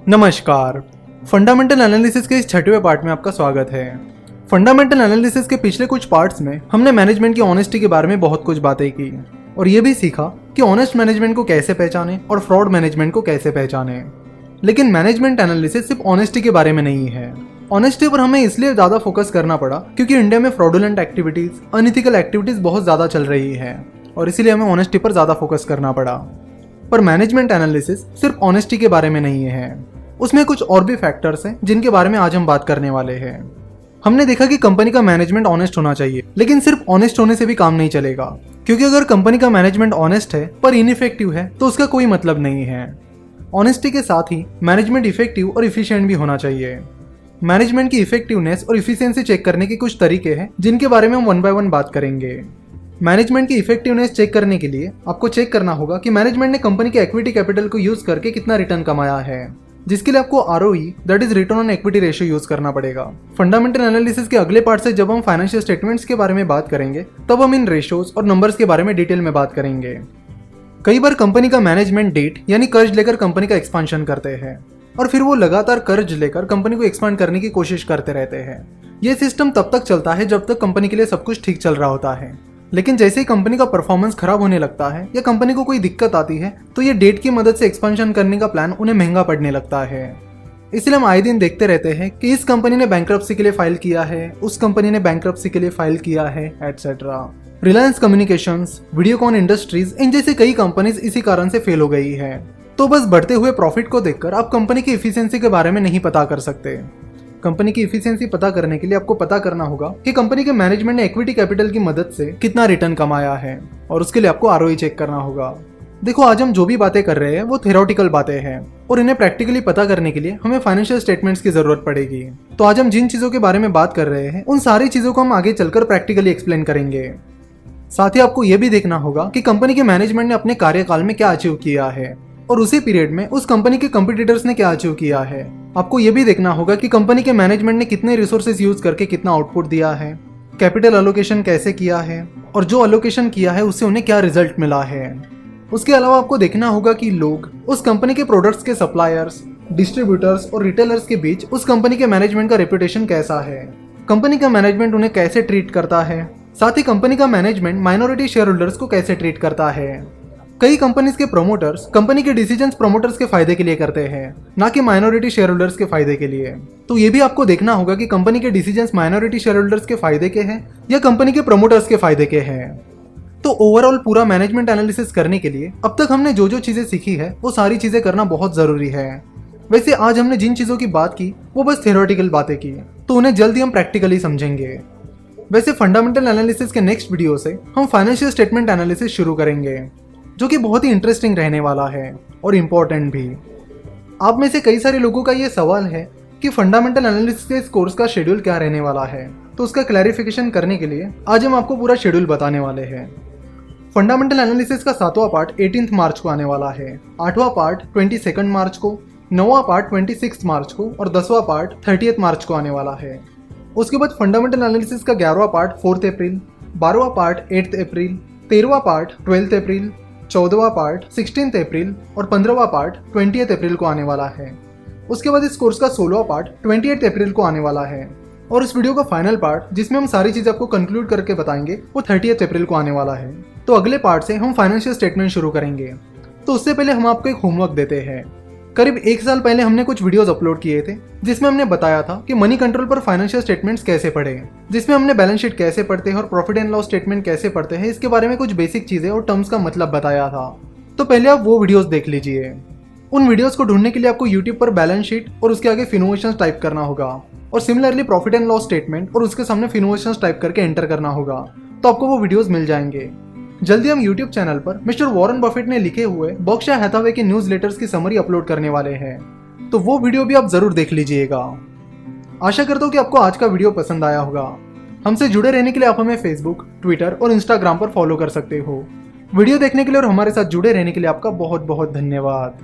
नमस्कार। Fundamental analysis के इस छठवें पार्ट में आपका स्वागत है। फंडामेंटल एनालिसिस के पिछले कुछ पार्ट्स में हमने मैनेजमेंट की ऑनेस्टी के बारे में बहुत कुछ बातें की और ये भी सीखा कि ऑनेस्ट मैनेजमेंट को कैसे पहचाने और फ्रॉड मैनेजमेंट को कैसे पहचाने। लेकिन मैनेजमेंट एनालिसिस सिर्फ ऑनेस्टी के बारे में नहीं है। ऑनेस्टी पर हमें इसलिए ज़्यादा फोकस करना पड़ा क्योंकि इंडिया में फ्रॉडुलेंट एक्टिविटीज़, अनइथिकल एक्टिविटीज़ बहुत ज़्यादा चल रही है और इसीलिए हमें ऑनेस्टी पर ज़्यादा फोकस करना पड़ा। पर मैनेजमेंट एनालिसिस सिर्फ ऑनेस्टी के बारे में नहीं है, उसमें कुछ और भी फैक्टर्स हैं जिनके बारे में आज हम बात करने वाले हैं। हमने देखा कि कंपनी का मैनेजमेंट ऑनेस्ट होना चाहिए, लेकिन सिर्फ ऑनेस्ट होने से भी काम नहीं चलेगा, क्योंकि अगर कंपनी का मैनेजमेंट ऑनेस्ट है पर इनइफेक्टिव है तो उसका कोई मतलब नहीं है। ऑनेस्टी के साथ ही मैनेजमेंट इफेक्टिव और इफिशिएंट भी होना चाहिए। मैनेजमेंट की इफेक्टिवनेस और इफिशियंसी चेक करने के कुछ तरीके हैं जिनके बारे में हम वन बाय वन बात करेंगे। मैनेजमेंट की इफेक्टिवनेस चेक करने के लिए आपको चेक करना होगा कि मैनेजमेंट ने कंपनी के इक्विटी कैपिटल को यूज करके कितना रिटर्न कमाया है, जिसके लिए आपको ROE that is return on equity ratio use करना पड़ेगा। फंडामेंटल एनालिसिस के अगले पार्ट से जब हम फाइनेंशियल स्टेटमेंट्स के बारे में बात करेंगे तब हम इन रेशियोज और नंबर्स के बारे में डिटेल में बात करेंगे। कई बार कंपनी का मैनेजमेंट डेट यानी कर्ज लेकर कंपनी का एक्सपांशन करते हैं और फिर वो लगातार कर्ज लेकर कंपनी को एक्सपांड करने की कोशिश करते रहते हैं। ये सिस्टम तब तक चलता है जब तक कंपनी के लिए सब कुछ ठीक चल रहा होता है, लेकिन जैसे ही कंपनी का परफॉर्मेंस खराब होने लगता है या कंपनी को कोई दिक्कत आती है तो ये डेट की मदद से एक्सपेंशन करने का प्लान उन्हें महंगा पड़ने लगता है। इसलिए हम आए दिन देखते रहते हैं कि इस कंपनी ने बैंक्रप्सी के लिए फाइल किया है, उस कंपनी ने बैंक्रप्सी के लिए फाइल किया है, etcetera. Reliance Communications, Videocon Industries, इन जैसी कई कंपनीज इसी कारण से फेल हो गई है। तो बस बढ़ते हुए प्रॉफिट को देखकर आप कंपनी की इफिशियंसी के बारे में नहीं पता कर सकते। कंपनी की इफिशियंसी पता करने के लिए आपको पता करना होगा कि कंपनी के मैनेजमेंट ने इक्विटी कैपिटल की मदद से कितना रिटर्न कमाया है और उसके लिए आपको ROE चेक करना होगा। देखो, आज हम जो भी बातें कर रहे हैं वो थ्योरेटिकल बातें हैं और इन्हें प्रैक्टिकली पता करने के लिए हमें फाइनेंशियल स्टेटमेंट्स की जरूरत पड़ेगी। तो आज हम जिन चीजों के बारे में बात कर रहे हैं उन सारी चीजों को हम आगे चलकर प्रैक्टिकली एक्सप्लेन करेंगे। साथ ही आपको यह भी देखना होगा कि कंपनी के मैनेजमेंट ने अपने कार्यकाल में क्या अचीव किया है और उसी पीरियड में उस कंपनी के कंपटीटर्स ने क्या अचीव किया है। आपको यह भी देखना होगा कि कंपनी के मैनेजमेंट ने कितने रिसोर्सेज यूज करके कितना आउटपुट दिया है, कैपिटल अलोकेशन कैसे किया है और जो अलोकेशन किया है उससे उन्हें क्या रिजल्ट मिला है। उसके अलावा आपको देखना होगा कि लोग उस कंपनी के प्रोडक्ट्स के सप्लायर्स, डिस्ट्रीब्यूटर्स और रिटेलर्स के बीच उस कंपनी के मैनेजमेंट का रेपुटेशन कैसा है, कंपनी का मैनेजमेंट उन्हें कैसे ट्रीट करता है, साथ ही कंपनी का मैनेजमेंट माइनॉरिटी शेयर होल्डर्स को कैसे ट्रीट करता है। कई कंपनीज के प्रोमोटर्स कंपनी के डिसीजंस प्रोमोटर्स के फायदे के लिए करते हैं, ना कि माइनॉरिटी शेयर होल्डर्स के फायदे के लिए। तो ये भी आपको देखना होगा कि कंपनी के डिसीजंस माइनॉरिटी शेयर होल्डर्स के फायदे के हैं या कंपनी के प्रोमोटर्स के फायदे के हैं। तो ओवरऑल पूरा मैनेजमेंट एनालिसिस करने के लिए अब तक हमने जो जो चीजें सीखी है वो सारी चीजें करना बहुत जरूरी है। वैसे आज हमने जिन चीजों की बात की वो बस थ्योरेटिकल बातें की, तो उन्हें जल्दी हम प्रैक्टिकली समझेंगे। वैसे फंडामेंटल एनालिसिस के नेक्स्ट वीडियो से हम फाइनेंशियल स्टेटमेंट एनालिसिस शुरू करेंगे, जो कि बहुत ही इंटरेस्टिंग रहने वाला है और इम्पोर्टेंट भी। आप में से कई सारे लोगों का ये सवाल है कि फंडामेंटल एनालिसिस के इस कोर्स का शेड्यूल क्या रहने वाला है, तो उसका क्लैरिफिकेशन करने के लिए आज हम आपको पूरा शेड्यूल बताने वाले हैं। फंडामेंटल एनालिसिस का 7वां पार्ट 18 मार्च को आने वाला है, 8वां पार्ट 22 मार्च को, 9वां पार्ट 26 मार्च को और 10वां पार्ट 30 मार्च को आने वाला है। उसके बाद फंडामेंटल एनालिसिस का 11वां पार्ट 4 अप्रैल, 12वां पार्ट 8 अप्रैल, 13वां पार्ट 12 अप्रैल, 14वां पार्ट 16 अप्रैल और 15वां पार्ट 20 अप्रैल को आने वाला है। उसके बाद इस कोर्स का 16वां पार्ट 28 अप्रैल को आने वाला है और इस वीडियो का फाइनल पार्ट जिसमें हम सारी चीज़ आपको कंक्लूड करके बताएंगे वो 30 अप्रैल को आने वाला है। तो अगले पार्ट से हम फाइनेंशियल स्टेटमेंट शुरू करेंगे। तो उससे पहले हम आपको एक होमवर्क देते हैं। करीब 1 साल पहले हमने कुछ वीडियोस अपलोड किए थे जिसमें हमने बताया था कि मनी कंट्रोल पर फाइनेंशियल स्टेटमेंट्स कैसे पढ़ें, जिसमें हमने बैलेंस शीट कैसे पढ़ते हैं और प्रॉफिट एंड लॉस स्टेटमेंट कैसे पढ़ते हैं, इसके बारे में कुछ बेसिक चीजें और टर्म्स का मतलब बताया था। तो पहले आप वो वीडियोस देख लीजिए। उन वीडियोस को ढूंढने के लिए आपको यूट्यूब पर बैलेंस शीट और उसके आगे फिनोवेशंस टाइप करना होगा और similarly profit and loss statement और उसके सामने फिनोवेशंस टाइप करके एंटर करना होगा, तो आपको वो वीडियोस मिल जाएंगे। जल्दी हम YouTube चैनल पर मिस्टर वॉरेन बफेट ने लिखे हुए बर्कशायर हैथावे के न्यूज लेटर्स की समरी अपलोड करने वाले हैं, तो वो वीडियो भी आप जरूर देख लीजिएगा। आशा करता हूँ कि आपको आज का वीडियो पसंद आया होगा। हमसे जुड़े रहने के लिए आप हमें फेसबुक, ट्विटर और इंस्टाग्राम पर फॉलो कर सकते हो। वीडियो देखने के लिए और हमारे साथ जुड़े रहने के लिए आपका बहुत बहुत धन्यवाद।